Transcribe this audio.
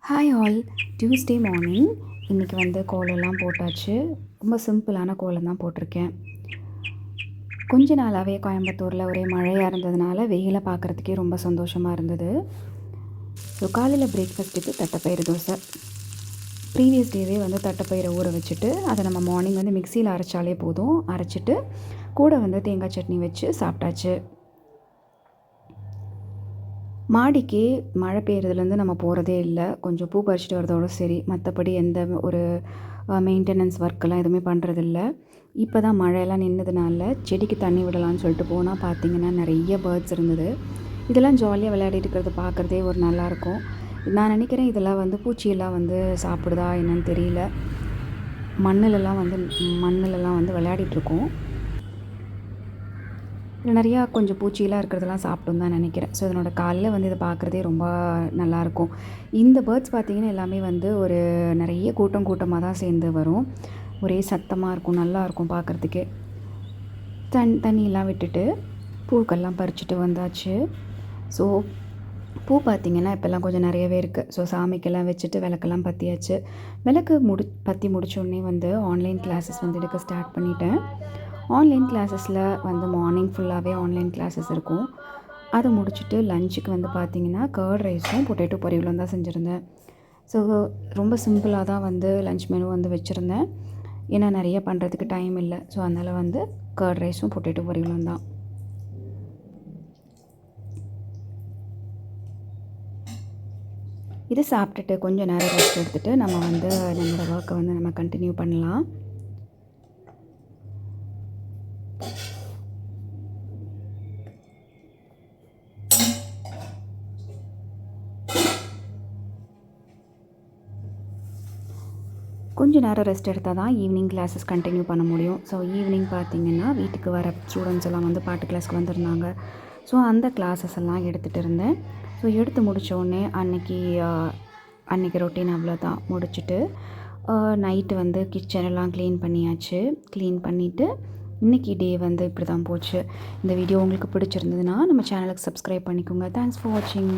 Hi all. Tuesday morning இன்றைக்கி வந்து கோலம்லாம் போட்டாச்சு. ரொம்ப சிம்பிளான கோலம் தான் போட்டிருக்கேன். கொஞ்ச நாளாகவே கோயம்புத்தூரில் ஒரே மழையாக இருந்ததுனால வெயிலை பார்க்குறதுக்கே ரொம்ப சந்தோஷமாக இருந்தது. ஸோ காலையில் பிரேக்ஃபாஸ்ட்டுக்கு தட்டைப்பயிறு தோசை. ப்ரீவியஸ் டேவே வந்து தட்டைப்பயிரை ஊற வச்சுட்டு அதை நம்ம மார்னிங் வந்து மிக்சியில் அரைச்சாலே போதும். அரைச்சிட்டு கூட வந்து தேங்காய் சட்னி வச்சு சாப்பிட்டாச்சு. மாடிக்கு மழை பெய்யறதுலேருந்து நம்ம போகிறதே இல்லை. கொஞ்சம் பூ பறிச்சுட்டு வரதோட சரி, மற்றபடி எந்த ஒரு மெயின்டெனன்ஸ் ஒர்க்கெல்லாம் எதுவுமே பண்ணுறதில்ல. இப்போ தான் மழையெல்லாம் நின்றதுனால செடிக்கு தண்ணி விடலான்னு சொல்லிட்டு போனால் பார்த்திங்கன்னா நிறைய பேர்ட்ஸ் இருந்தது. இதெல்லாம் ஜாலியாக விளையாடிட்டு இருக்கிறத பார்க்குறதே ஒரு நல்லாயிருக்கும். நான் நினைக்கிறேன் இதெல்லாம் வந்து பூச்சியெல்லாம் வந்து சாப்பிடுதா என்னன்னு தெரியல. மண்ணிலலாம் வந்து விளையாடிட்டுருக்கோம். இதில் நிறையா கொஞ்சம் பூச்சியெல்லாம் இருக்கிறதெல்லாம் சாப்பிட்டுன்னு தான் நினைக்கிறேன். ஸோ இதனோட காலையில் வந்து இதை பார்க்குறதே ரொம்ப நல்லாயிருக்கும். இந்த பேர்ட்ஸ் பார்த்திங்கன்னா எல்லாமே வந்து ஒரு நிறைய கூட்டமாக தான் சேர்ந்து வரும். ஒரே சத்தமாக இருக்கும், நல்லாயிருக்கும் பார்க்குறதுக்கே. தண்ணியெல்லாம் விட்டுட்டு பூக்கள்லாம் பறிச்சுட்டு வந்தாச்சு. ஸோ பூ பார்த்திங்கன்னா இப்போல்லாம் கொஞ்சம் நிறையவே இருக்குது. ஸோ சாமிக்கெல்லாம் வச்சுட்டு விளக்கெல்லாம் பற்றியாச்சு. விளக்கு பற்றி முடித்தோடனே வந்து ஆன்லைன் கிளாஸஸ் வந்து எடுக்க ஸ்டார்ட் பண்ணிட்டேன். ஆன்லைன் கிளாஸஸில் வந்து மார்னிங் ஃபுல்லாகவே ஆன்லைன் கிளாஸஸ் இருக்கும். அதை முடிச்சுட்டு லஞ்சுக்கு வந்து பார்த்திங்கன்னா கர்ட் ரைஸும் பொட்டேட்டோ பொரியலும் தான் செஞ்சுருந்தேன். ஸோ ரொம்ப சிம்பிளாக தான் வந்து லஞ்ச் மெனு வந்து வச்சுருந்தேன். ஏன்னா நிறைய பண்ணுறதுக்கு டைம் இல்லை. ஸோ அதனால் வந்து கர்ட் ரைஸும் பொட்டேட்டோ பொரியலும் தான். இதை சாப்பிட்டுட்டு கொஞ்சம் நேரம் ரெஸ்ட் எடுத்துகிட்டு நம்ம வந்து நம்மளோட ஒர்க்கை வந்து நம்ம கண்டினியூ பண்ணலாம். கொஞ்சம் நேரம் ரெஸ்ட் எடுத்தால் தான் ஈவினிங் கிளாஸஸ் கண்டினியூ பண்ண முடியும். ஸோ ஈவினிங் பார்த்திங்கன்னா வீட்டுக்கு வர ஸ்டூடெண்ட்ஸ் எல்லாம் வந்து பாட்டு கிளாஸ்க்கு வந்திருந்தாங்க. ஸோ அந்த கிளாஸஸ் எல்லாம் எடுத்துகிட்டு இருந்தேன். ஸோ எடுத்து முடித்தோடனே அன்றைக்கி ரொட்டீன் அவ்வளோதான் முடிச்சுட்டு நைட்டு வந்து கிச்சனெல்லாம் க்ளீன் பண்ணியாச்சு. க்ளீன் பண்ணிவிட்டு இன்றைக்கி டே வந்து இப்படி தான் போச்சு. இந்த வீடியோ உங்களுக்கு பிடிச்சிருந்ததுன்னா நம்ம சேனலுக்கு சப்ஸ்கிரைப் பண்ணிக்கோங்க. தேங்க்ஸ் ஃபார் வாட்சிங்.